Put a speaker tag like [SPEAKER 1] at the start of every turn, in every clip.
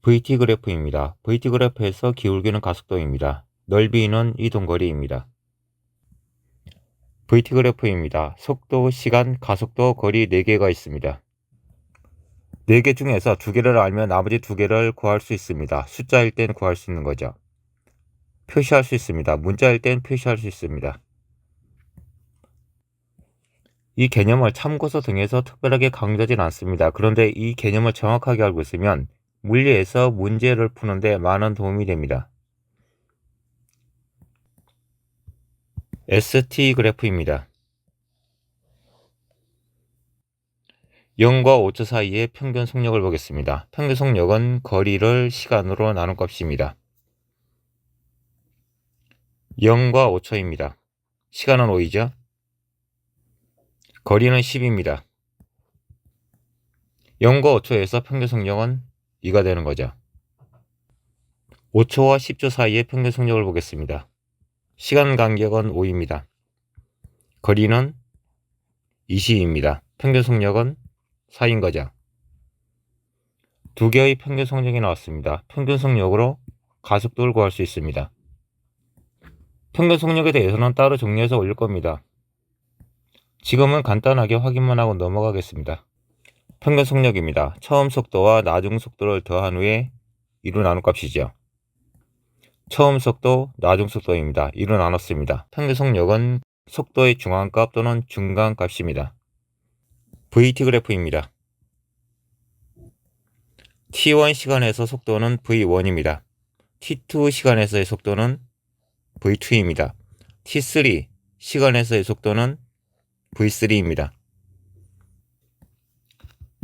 [SPEAKER 1] VT 그래프입니다. VT 그래프에서 기울기는 가속도입니다. 넓이는 이동거리입니다. VT 그래프입니다. 속도, 시간, 가속도, 거리 4개가 있습니다. 4개 중에서 2개를 알면 나머지 2개를 구할 수 있습니다. 숫자일 땐 구할 수 있는 거죠. 표시할 수 있습니다. 문자일 땐 표시할 수 있습니다. 이 개념을 참고서 등에서 특별하게 강조하진 않습니다. 그런데 이 개념을 정확하게 알고 있으면 물리에서 문제를 푸는데 많은 도움이 됩니다. ST 그래프입니다. 0과 5초 사이의 평균 속력을 보겠습니다. 평균 속력은 거리를 시간으로 나눈 값입니다. 0과 5초입니다. 시간은 5이죠. 거리는 10입니다. 0과 5초에서 평균 속력은 2가 되는 거죠. 5초와 10초 사이의 평균 속력을 보겠습니다. 시간 간격은 5입니다. 거리는 20입니다. 평균 속력은 4인 거죠. 2개의 평균 속력이 나왔습니다. 평균 속력으로 가속도를 구할 수 있습니다. 평균 속력에 대해서는 따로 정리해서 올릴 겁니다. 지금은 간단하게 확인만 하고 넘어가겠습니다. 평균 속력입니다. 처음 속도와 나중 속도를 더한 후에 2로 나눈 값이죠. 처음 속도, 나중 속도입니다. 2로 나눴습니다. 평균 속력은 속도의 중앙값 또는 중간값입니다. VT 그래프입니다. T1 시간에서 속도는 V1입니다. T2 시간에서의 속도는 V2입니다. T3 시간에서의 속도는 V3입니다.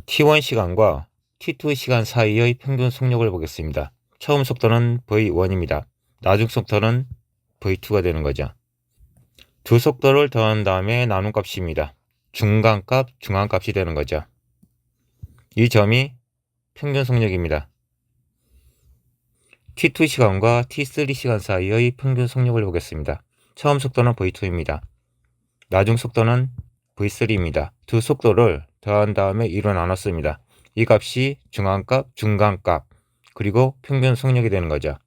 [SPEAKER 1] T1 시간과 T2 시간 사이의 평균 속력을 보겠습니다. 처음 속도는 V1입니다. 나중 속도는 V2가 되는 거죠. 두 속도를 더한 다음에 나눈 값입니다. 중간값, 중앙값이 되는 거죠. 이 점이 평균 속력입니다. T2 시간과 T3 시간 사이의 평균 속력을 보겠습니다. 처음 속도는 V2입니다. 나중 속도는 V3입니다. 두 속도를 더한 다음에 2로 나눴습니다. 이 값이 중앙값, 중간값, 그리고 평균 속력이 되는 거죠.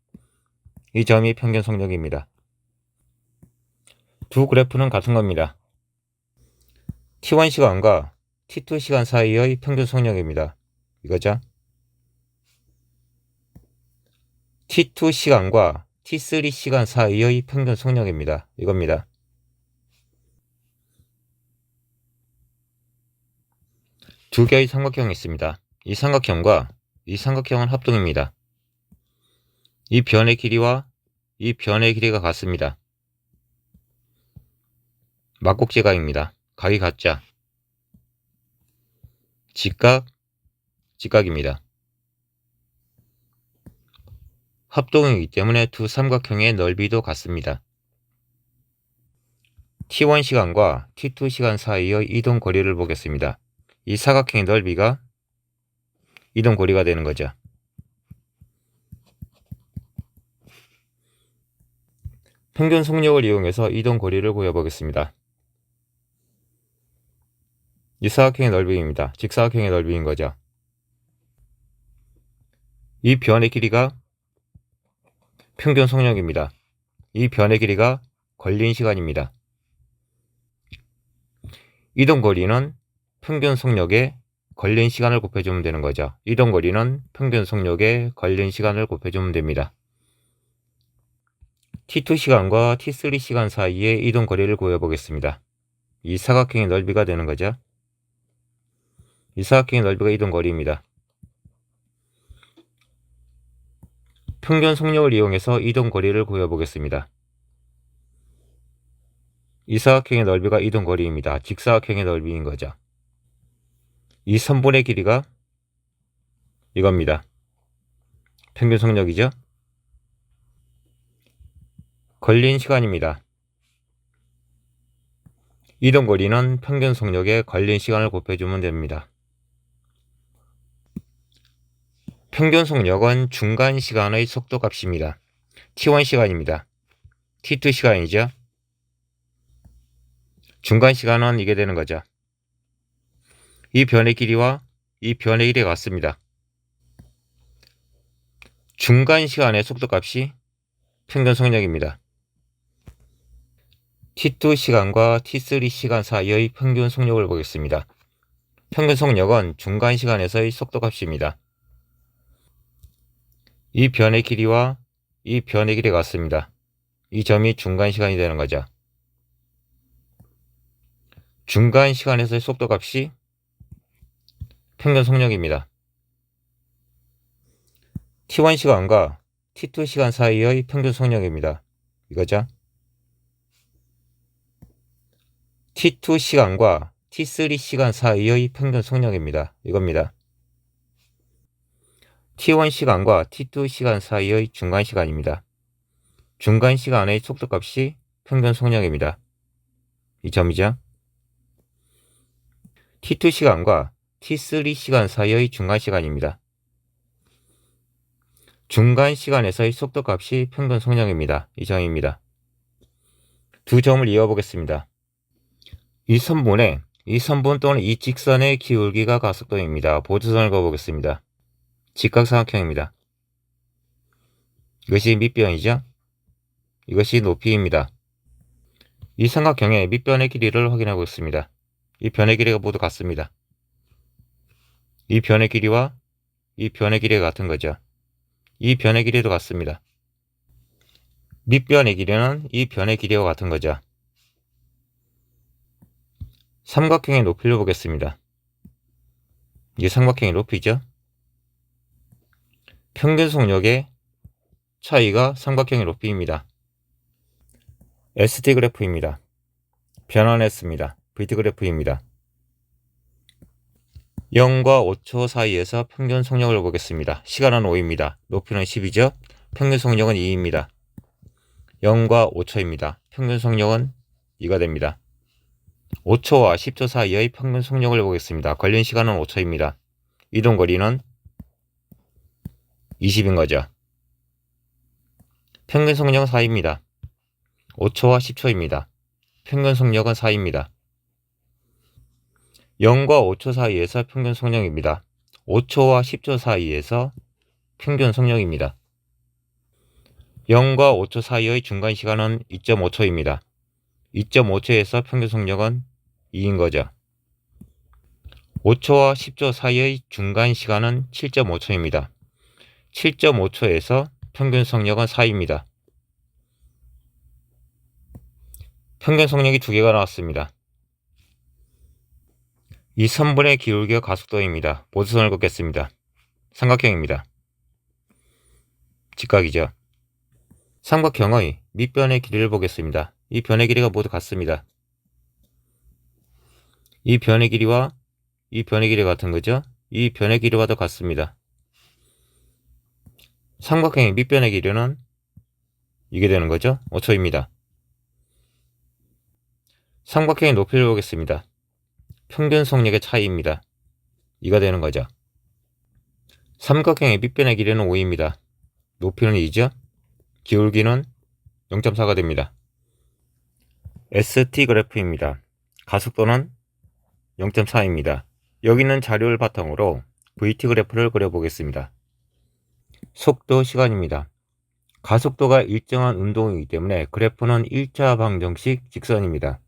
[SPEAKER 1] 이 점이 평균 속력입니다. 두 그래프는 같은 겁니다. T1 시간과 T2 시간 사이의 평균 속력입니다. 이거죠. T2 시간과 T3 시간 사이의 평균 속력입니다. 이겁니다. 두 개의 삼각형이 있습니다. 이 삼각형과 이 삼각형은 합동입니다. 이 변의 길이와 이 변의 길이가 같습니다. 막곡지각입니다. 각이 같죠. 직각, 직각입니다. 합동이기 때문에 두 삼각형의 넓이도 같습니다. T1 시간과 T2 시간 사이의 이동 거리를 보겠습니다. 이 사각형의 넓이가 이동 거리가 되는 거죠. 평균 속력을 이용해서 이동 거리를 구해보겠습니다. 이 사각형의 넓이입니다. 직사각형의 넓이인 거죠. 이 변의 길이가 평균 속력입니다. 이 변의 길이가 걸린 시간입니다. 이동 거리는 평균 속력에 걸린 시간을 곱해주면 되는 거죠. 이동 거리는 평균 속력에 걸린 시간을 곱해주면 됩니다. T2 시간과 T3 시간 사이의 이동 거리를 구해보겠습니다. 이 사각형의 넓이가 되는 거죠. 이 사각형의 넓이가 이동 거리입니다. 평균 속력을 이용해서 이동 거리를 구해보겠습니다. 이 사각형의 넓이가 이동 거리입니다. 직사각형의 넓이인 거죠. 이 선분의 길이가 이겁니다. 평균 속력이죠. 걸린 시간입니다. 이동 거리는 평균 속력에 걸린 시간을 곱해주면 됩니다. 평균 속력은 중간 시간의 속도 값입니다. T1 시간입니다. T2 시간이죠. 중간 시간은 이게 되는 거죠. 이 변의 길이와 이 변의 길이가 같습니다. 중간 시간의 속도값이 평균 속력입니다. T2 시간과 T3 시간 사이의 평균 속력을 보겠습니다. 평균 속력은 중간 시간에서의 속도값입니다. 이 변의 길이와 이 변의 길이가 같습니다. 이 점이 중간 시간이 되는 거죠. 중간 시간에서의 속도값이 평균 속력입니다. T1 시간과 T2 시간 사이의 평균 속력입니다. 이거죠. T2 시간과 T3 시간 사이의 평균 속력입니다. 이겁니다. T1 시간과 T2 시간 사이의 중간 시간입니다. 중간 시간의 속도값이 평균 속력입니다. 이 점이죠. T2 시간과 T3 시간 사이의 중간 시간입니다. 중간 시간에서의 속도값이 평균 속력입니다. 이 점입니다. 두 점을 이어보겠습니다. 이 선분 또는 이 직선의 기울기가 가속도입니다. 보조선을 그어보겠습니다. 직각삼각형입니다. 이것이 밑변이죠. 이것이 높이입니다. 이 삼각형의 밑변의 길이를 확인해 보겠습니다. 이 변의 길이가 모두 같습니다. 이 변의 길이와 이 변의 길이가 같은 거죠. 이 변의 길이도 같습니다. 밑변의 길이는 이 변의 길이와 같은 거죠. 삼각형의 높이를 보겠습니다. 이게 삼각형의 높이죠. 평균 속력의 차이가 삼각형의 높이입니다. ST 그래프입니다. 변환했습니다. VT 그래프입니다. 0과 5초 사이에서 평균 속력을 보겠습니다. 시간은 5입니다. 높이는 10이죠. 평균 속력은 2입니다. 0과 5초입니다. 평균 속력은 2가 됩니다. 5초와 10초 사이의 평균 속력을 보겠습니다. 걸린 시간은 5초입니다. 이동 거리는 20인 거죠. 평균 속력은 4입니다. 5초와 10초입니다. 평균 속력은 4입니다. 0과 5초 사이에서 평균 속력입니다. 5초와 10초 사이에서 평균 속력입니다. 0과 5초 사이의 중간 시간은 2.5초입니다. 2.5초에서 평균 속력은 2인 거죠. 5초와 10초 사이의 중간 시간은 7.5초입니다. 7.5초에서 평균 속력은 4입니다. 평균 속력이 두 개가 나왔습니다. 이 선분의 기울기가 가속도입니다. 보조선을 긋겠습니다. 삼각형입니다. 직각이죠. 삼각형의 밑변의 길이를 보겠습니다. 이 변의 길이가 모두 같습니다. 이 변의 길이와 이 변의 길이가 같은 거죠. 이 변의 길이와도 같습니다. 삼각형의 밑변의 길이는 이게 되는 거죠. 5초입니다. 삼각형의 높이를 보겠습니다. 평균 속력의 차이입니다. 이가 되는 거죠. 삼각형의 밑변의 길이는 5입니다. 높이는 2죠. 기울기는 0.4가 됩니다. ST 그래프입니다. 가속도는 0.4입니다. 여기 있는 자료를 바탕으로 VT 그래프를 그려보겠습니다. 속도 시간입니다. 가속도가 일정한 운동이기 때문에 그래프는 1차 방정식 직선입니다.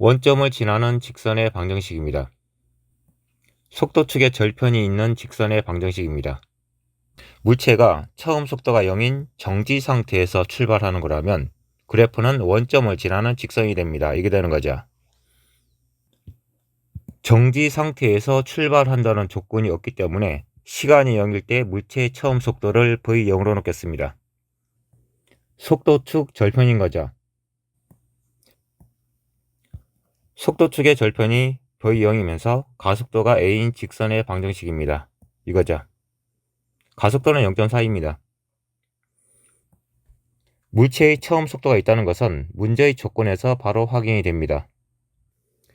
[SPEAKER 1] 원점을 지나는 직선의 방정식입니다. 속도 측에 절편이 있는 직선의 방정식입니다. 물체가 처음 속도가 0인 정지 상태에서 출발하는 거라면 그래프는 원점을 지나는 직선이 됩니다. 이게 되는 거죠. 정지 상태에서 출발한다는 조건이 없기 때문에 시간이 0일 때 물체의 처음 속도를 v0으로 놓겠습니다. 속도 축 절편인 거죠. 속도 축의 절편이 v0이면서 가속도가 a인 직선의 방정식입니다. 이거죠. 가속도는 0.4입니다. 물체의 처음 속도가 있다는 것은 문제의 조건에서 바로 확인이 됩니다.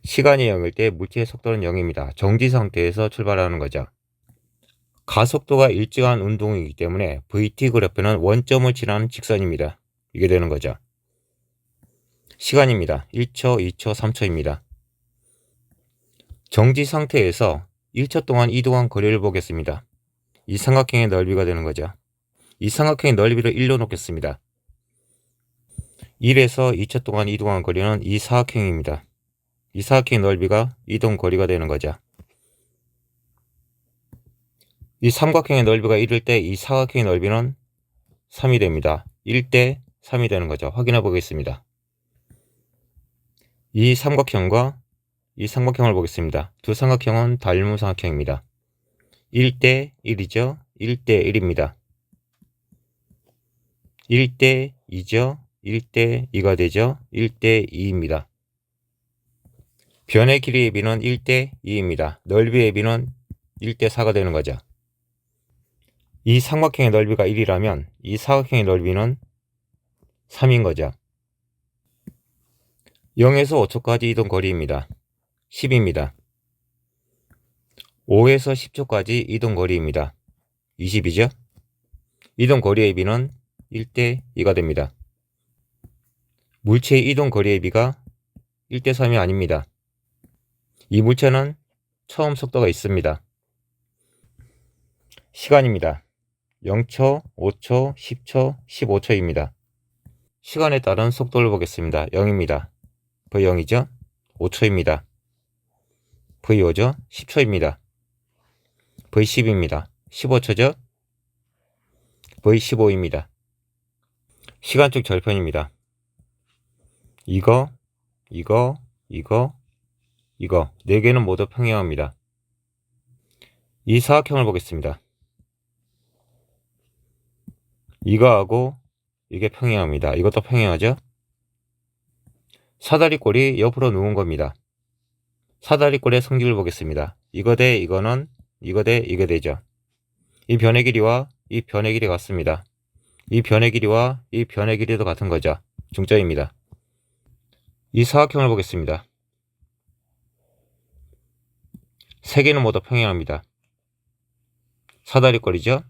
[SPEAKER 1] 시간이 0일 때 물체의 속도는 0입니다. 정지 상태에서 출발하는 거죠. 가속도가 일정한 운동이기 때문에 VT 그래프는 원점을 지나는 직선입니다. 이게 되는 거죠. 시간입니다. 1초, 2초, 3초입니다. 정지 상태에서 1초 동안 이동한 거리를 보겠습니다. 이 삼각형의 넓이가 되는 거죠. 이 삼각형의 넓이를 1로 놓겠습니다. 1에서 2초 동안 이동한 거리는 이 사각형입니다. 이 사각형의 넓이가 이동 거리가 되는 거죠. 이 삼각형의 넓이가 1일 때 이 사각형의 넓이는 3이 됩니다. 1대 3이 되는 거죠. 확인해 보겠습니다. 이 삼각형과 이 삼각형을 보겠습니다. 두 삼각형은 닮은 삼각형입니다. 1대 1이죠. 1대 1입니다. 1대 2죠. 1대 2가 되죠. 1대 2입니다. 변의 길이의 비는 1대 2입니다. 넓이의 비는 1대 4가 되는 거죠. 이 삼각형의 넓이가 1이라면 이 사각형의 넓이는 3인 거죠. 0에서 5초까지 이동 거리입니다. 10입니다. 5에서 10초까지 이동 거리입니다. 20이죠. 이동 거리의 비는 1대 2가 됩니다. 물체의 이동 거리의 비가 1대 3이 아닙니다. 이 물체는 처음 속도가 있습니다. 시간입니다. 0초, 5초, 10초, 15초입니다. 시간에 따른 속도를 보겠습니다. 0입니다. V0이죠? 5초입니다. V5죠? 10초입니다. V10입니다. 15초죠? V15입니다. 시간축 절편입니다. 이거 4개는 모두 평행합니다. 이 사각형을 보겠습니다. 이거하고 이게 평행합니다. 이것도 평행하죠? 사다리꼴이 옆으로 누운 겁니다. 사다리꼴의 성질을 보겠습니다. 이거 대 이거는 이거 대 이게 되죠. 이 변의 길이와 이 변의 길이 같습니다. 이 변의 길이와 이 변의 길이도 같은 거죠. 중점입니다. 이 사각형을 보겠습니다. 세 개는 모두 평행합니다. 사다리꼴이죠.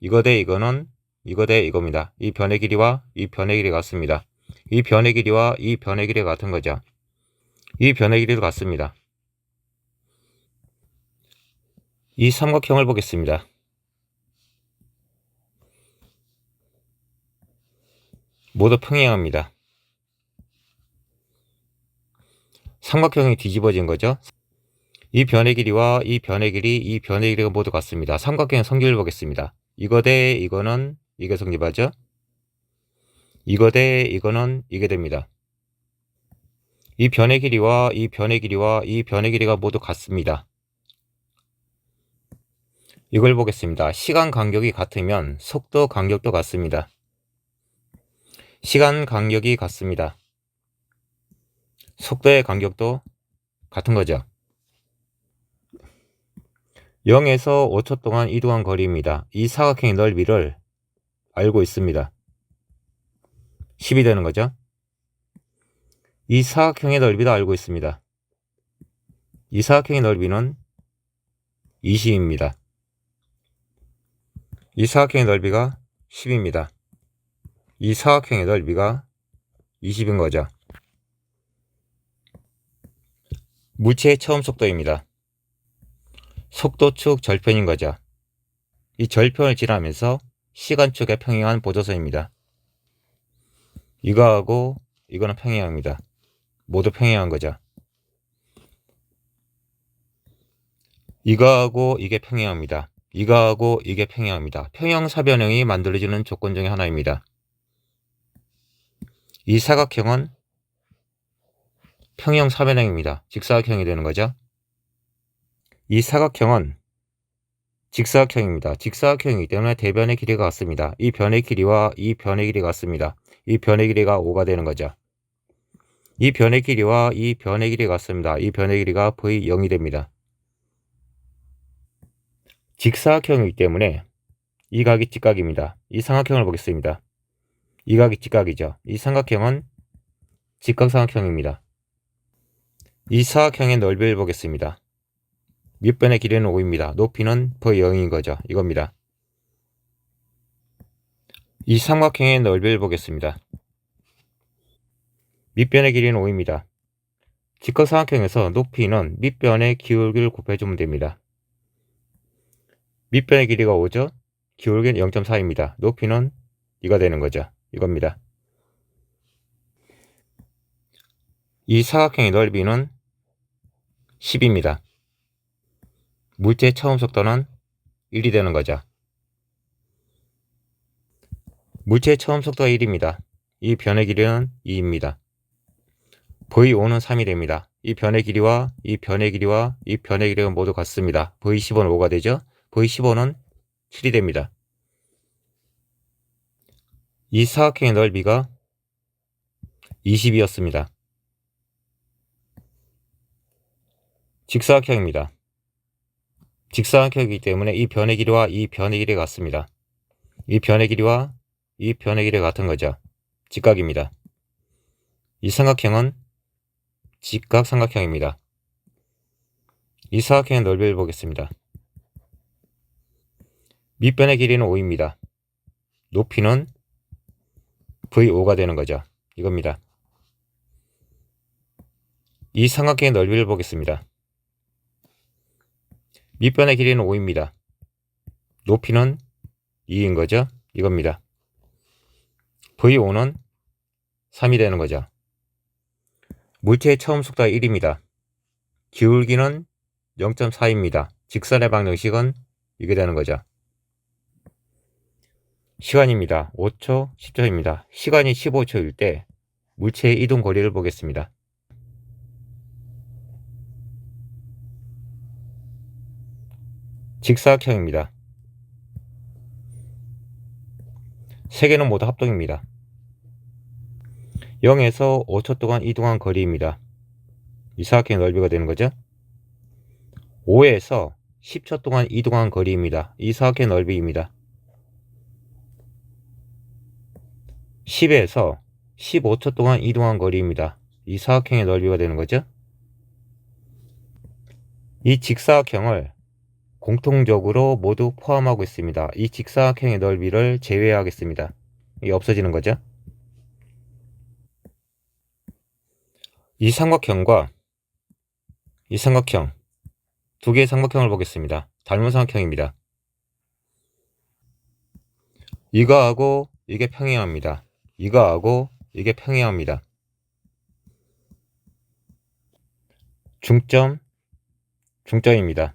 [SPEAKER 1] 이거 대 이거는 이거 대 이겁니다. 이 변의 길이와 이 변의 길이 같습니다. 이 변의 길이와 이 변의 길이가 같은 거죠. 이 변의 길이도 같습니다. 이 삼각형을 보겠습니다. 모두 평행합니다. 삼각형이 뒤집어진 거죠. 이 변의 길이와 이 변의 길이, 이 변의 길이가 모두 같습니다. 삼각형의 성질을 보겠습니다. 이거 대 이거는 이게 성립하죠. 이거 대 이거는 이게 됩니다. 이 변의 길이와 이 변의 길이와 이 변의 길이가 모두 같습니다. 이걸 보겠습니다. 시간 간격이 같으면 속도 간격도 같습니다. 시간 간격이 같습니다. 속도의 간격도 같은 거죠. 0에서 5초 동안 이동한 거리입니다. 이 사각형의 넓이를 알고 있습니다. 10이 되는 거죠. 이 사각형의 넓이도 알고 있습니다. 이 사각형의 넓이는 20입니다. 이 사각형의 넓이가 10입니다. 이 사각형의 넓이가 20인 거죠. 물체의 처음 속도입니다. 속도축 절편인 거죠. 이 절편을 지나면서 시간축에 평행한 보조선입니다. 이거하고 이거는 평행합니다. 모두 평행한 거죠. 이거하고 이게 평행합니다. 이거하고 이게 평행합니다. 평형사변형이 만들어지는 조건 중에 하나입니다. 이 사각형은 평형사변형입니다. 직사각형이 되는 거죠. 이 사각형은 직사각형입니다. 직사각형이기 때문에 대변의 길이가 같습니다. 이 변의 길이와 이 변의 길이가 같습니다. 이 변의 길이가 5가 되는 거죠. 이 변의 길이와 이 변의 길이가 같습니다. 이 변의 길이가 V0이 됩니다. 직사각형이기 때문에 이 각이 직각입니다. 이 삼각형을 보겠습니다. 이 각이 직각이죠. 이 삼각형은 직각삼각형입니다. 이 사각형의 넓이를 보겠습니다. 밑변의 길이는 5입니다. 높이는 V0인 거죠. 이겁니다. 이 삼각형의 넓이를 보겠습니다. 밑변의 길이는 5입니다. 직각삼각형에서 높이는 밑변의 기울기를 곱해주면 됩니다. 밑변의 길이가 5죠. 기울기는 0.4입니다. 높이는 이가 되는 거죠. 이겁니다. 이 사각형의 넓이는 10입니다. 물체의 처음 속도는 1이 되는 거죠. 물체의 처음 속도가 1입니다. 이 변의 길이는 2입니다. V5는 3이 됩니다. 이 변의 길이와 이 변의 길이와 이 변의 길이가 모두 같습니다. V15는 5가 되죠. V15는 7이 됩니다. 이 사각형의 넓이가 20이었습니다. 직사각형입니다. 직사각형이기 때문에 이 변의 길이와 이 변의 길이가 같습니다. 이 변의 길이와 이 변의 길이가 같은 거죠. 직각입니다. 이 삼각형은 직각삼각형입니다. 이 사각형의 넓이를 보겠습니다. 밑변의 길이는 5입니다. 높이는 V5가 되는 거죠. 이겁니다. 이 삼각형의 넓이를 보겠습니다. 밑변의 길이는 5입니다. 높이는 2인 거죠. 이겁니다. V5는 3이 되는 거죠. 물체의 처음 속도가 1입니다. 기울기는 0.4입니다. 직선의 방정식은 이게 되는 거죠. 시간입니다. 5초, 10초입니다. 시간이 15초일 때 물체의 이동 거리를 보겠습니다. 직사각형입니다. 세 개는 모두 합동입니다. 0에서 5초 동안 이동한 거리입니다. 이 사각형의 넓이가 되는 거죠. 5에서 10초 동안 이동한 거리입니다. 이 사각형의 넓이입니다. 10에서 15초 동안 이동한 거리입니다. 이 사각형의 넓이가 되는 거죠. 이 직사각형을 공통적으로 모두 포함하고 있습니다. 이 직사각형의 넓이를 제외하겠습니다. 이게 없어지는 거죠. 이 삼각형과 이 삼각형, 두 개의 삼각형을 보겠습니다. 닮은 삼각형입니다. 이거하고 이게 평행합니다. 이거하고 이게 평행합니다. 중점입니다.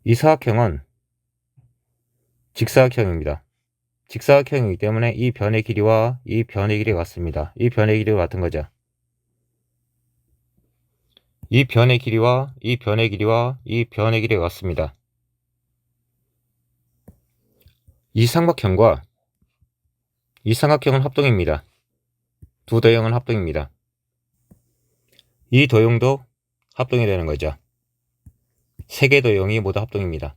[SPEAKER 1] 이 사각형은 직사각형입니다. 직사각형이기 때문에 이 변의 길이와 이 변의 길이가 같습니다. 이 변의 길이가 같은 거죠. 이 변의 길이와 이 변의 길이와 이 변의 길이가 같습니다. 이 삼각형과 이 삼각형은 합동입니다. 두 도형은 합동입니다. 이 도형도 합동이 되는 거죠. 세 개 도형이 모두 합동입니다.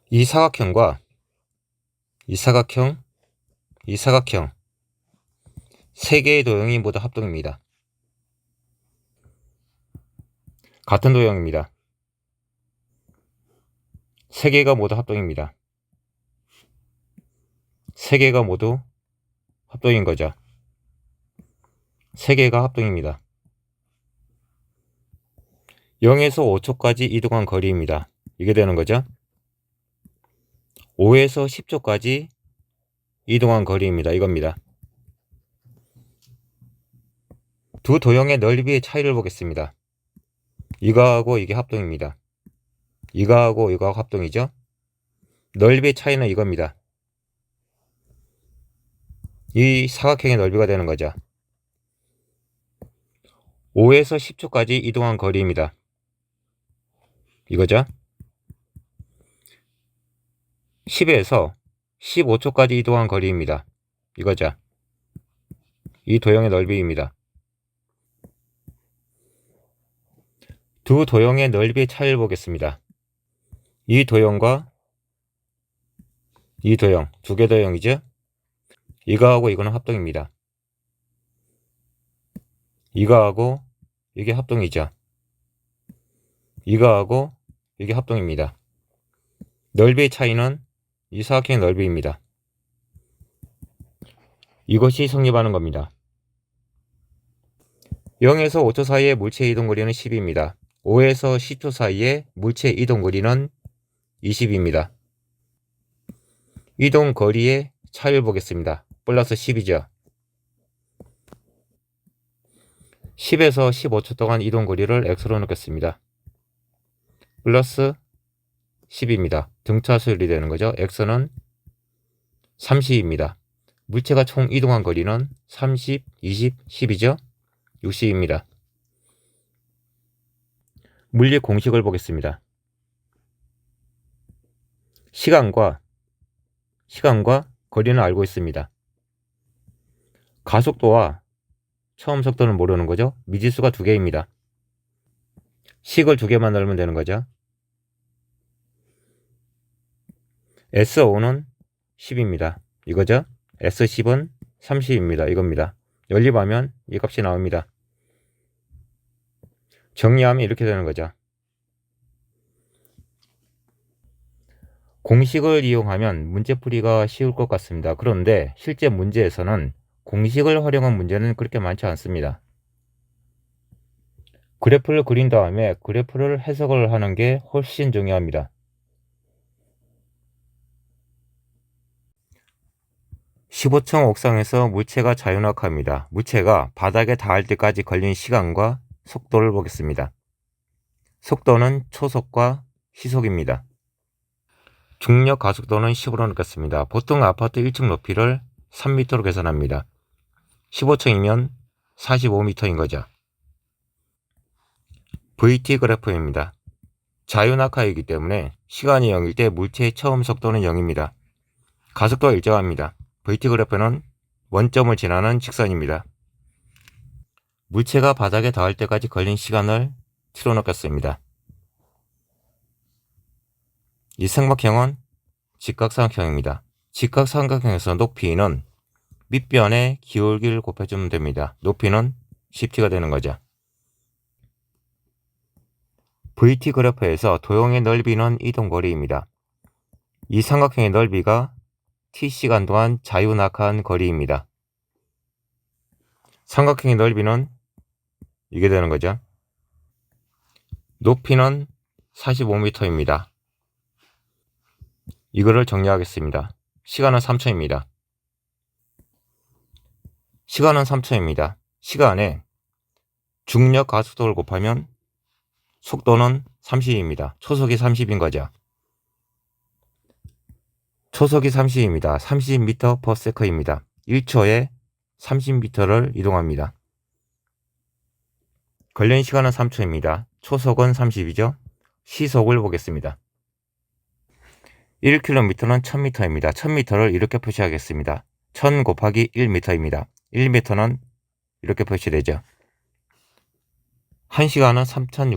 [SPEAKER 1] 이 사각형과 이 사각형, 이 사각형 세 개의 도형이 모두 합동입니다. 같은 도형입니다. 세 개가 모두 합동입니다. 세 개가 모두 합동인 거죠. 세 개가 합동입니다. 0에서 5초까지 이동한 거리입니다. 이게 되는 거죠. 5에서 10초까지 이동한 거리입니다. 이겁니다. 두 도형의 넓이의 차이를 보겠습니다. 이거하고 이게 합동입니다. 이거하고 이거하고 합동이죠. 넓이의 차이는 이겁니다. 이 사각형의 넓이가 되는 거죠. 5에서 10초까지 이동한 거리입니다. 이거죠. 10에서 15초까지 이동한 거리입니다. 이거죠. 이 도형의 넓이입니다. 두 도형의 넓이의 차이를 보겠습니다. 이 도형과 이 도형, 두 개 도형이죠. 이거하고 이거는 합동입니다. 이거하고 이게 합동이죠. 이거하고 이게 합동입니다. 넓이의 차이는 이 사각형의 넓이입니다. 이것이 성립하는 겁니다. 0에서 5초 사이의 물체의 이동 거리는 10입니다. 5에서 10초 사이에 물체 이동 거리는 20입니다. 이동 거리의 차이를 보겠습니다. 플러스 10이죠. 10에서 15초 동안 이동 거리를 x로 넣겠습니다. 플러스 10입니다. 등차 수열이 되는 거죠. x는 30입니다. 물체가 총 이동한 거리는 30, 20, 10이죠. 60입니다. 물리 공식을 보겠습니다. 시간과 거리는 알고 있습니다. 가속도와 처음 속도는 모르는 거죠. 미지수가 2개입니다. 식을 2개만 넣으면 되는 거죠. S5는 10입니다. 이거죠. S10은 30입니다. 이겁니다. 연립하면 이 값이 나옵니다. 정리하면 이렇게 되는 거죠. 공식을 이용하면 문제풀이가 쉬울 것 같습니다. 그런데 실제 문제에서는 공식을 활용한 문제는 그렇게 많지 않습니다. 그래프를 그린 다음에 그래프를 해석을 하는 게 훨씬 중요합니다. (15층) 옥상에서 물체가 자유낙하합니다. 물체가 바닥에 닿을 때까지 걸린 시간과 속도를 보겠습니다. 속도는 초속과 시속입니다. 중력 가속도는 10으로 넣겠습니다. 보통 아파트 1층 높이를 3m로 계산합니다. 15층이면 45m인 거죠. VT 그래프입니다. 자유낙하이기 때문에 시간이 0일 때 물체의 처음 속도는 0입니다. 가속도가 일정합니다. VT 그래프는 원점을 지나는 직선입니다. 물체가 바닥에 닿을 때까지 걸린 시간을 t로 넣겠습니다. 이 삼각형은 직각삼각형입니다. 직각삼각형에서 높이는 밑변의 기울기를 곱해주면 됩니다. 높이는 10t가 되는 거죠. VT 그래프에서 도형의 넓이는 이동거리입니다. 이 삼각형의 넓이가 t시간 동안 자유낙하한 거리입니다. 삼각형의 넓이는 이게 되는 거죠. 높이는 45m입니다. 이거를 정리하겠습니다. 시간은 3초입니다. 시간은 3초입니다. 시간에 중력 가속도를 곱하면 속도는 30입니다. 초속이 30인 거죠. 초속이 30입니다. 30m/s입니다. 1초에 30m를 이동합니다. 걸린 시간은 3초입니다. 초속은 30이죠. 시속을 보겠습니다. 1km는 1000m입니다. 1000m를 이렇게 표시하겠습니다. 1000 곱하기 1m입니다. 1m는 이렇게 표시되죠. 1시간은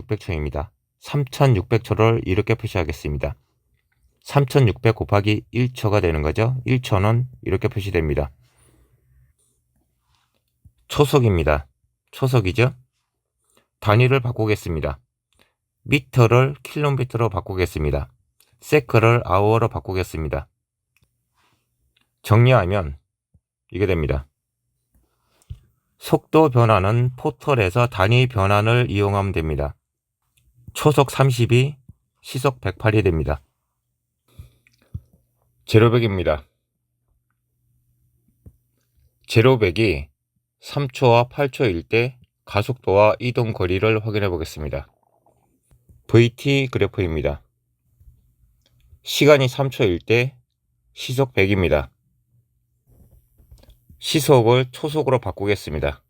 [SPEAKER 1] 3600초입니다. 3600초를 이렇게 표시하겠습니다. 3600 곱하기 1초가 되는 거죠. 1초는 이렇게 표시됩니다. 초속입니다. 초속이죠. 단위를 바꾸겠습니다. 미터를 킬로미터로 바꾸겠습니다. 세크를 아워로 바꾸겠습니다. 정리하면 이게 됩니다. 속도 변화는 포털에서 단위 변환을 이용하면 됩니다. 초속 30이 시속 108이 됩니다. 제로백입니다. 제로백이 3초와 8초일 때 가속도와 이동 거리를 확인해 보겠습니다. VT 그래프입니다. 시간이 3초일 때 시속 100입니다. 시속을 초속으로 바꾸겠습니다.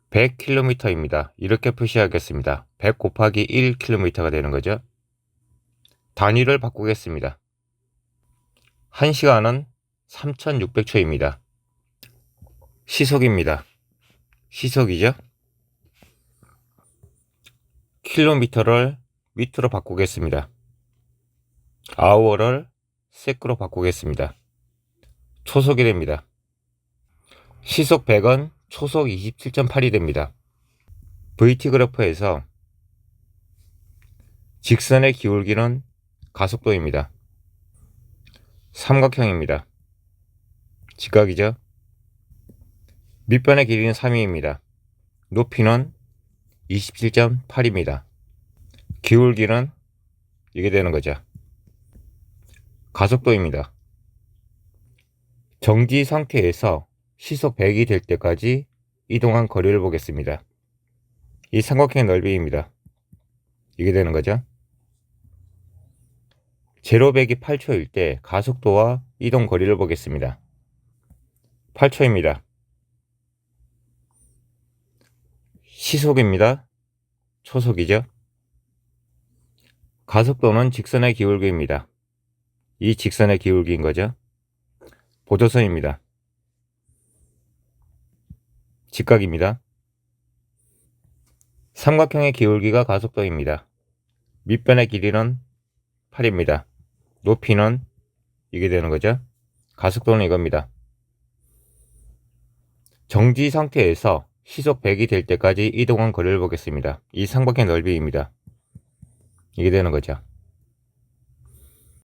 [SPEAKER 1] 100km입니다. 이렇게 표시하겠습니다. 100 곱하기 1km가 되는 거죠. 단위를 바꾸겠습니다. 1시간은 3600초입니다. 시속입니다. 시속이죠. 킬로미터를 미터로 바꾸겠습니다. 아워를 세크로 바꾸겠습니다. 초속이 됩니다. 시속 100은 초속 27.8이 됩니다. VT 그래프에서 직선의 기울기는 가속도입니다. 삼각형입니다. 직각이죠. 밑변의 길이는 3입니다. 높이는 27.8입니다. 기울기는 이게 되는 거죠. 가속도입니다. 정지 상태에서 시속 100이 될 때까지 이동한 거리를 보겠습니다. 이 삼각형의 넓이입니다. 이게 되는 거죠. 제로 100이 8초일 때 가속도와 이동 거리를 보겠습니다. 8초입니다. 시속입니다. 초속이죠. 가속도는 직선의 기울기입니다. 이 직선의 기울기인 거죠. 보조선입니다. 직각입니다. 삼각형의 기울기가 가속도입니다. 밑변의 길이는 8입니다. 높이는 이게 되는 거죠. 가속도는 이겁니다. 정지 상태에서 시속 100이 될 때까지 이동한 거리를 보겠습니다. 이 삼각형의 넓이입니다. 이게 되는 거죠.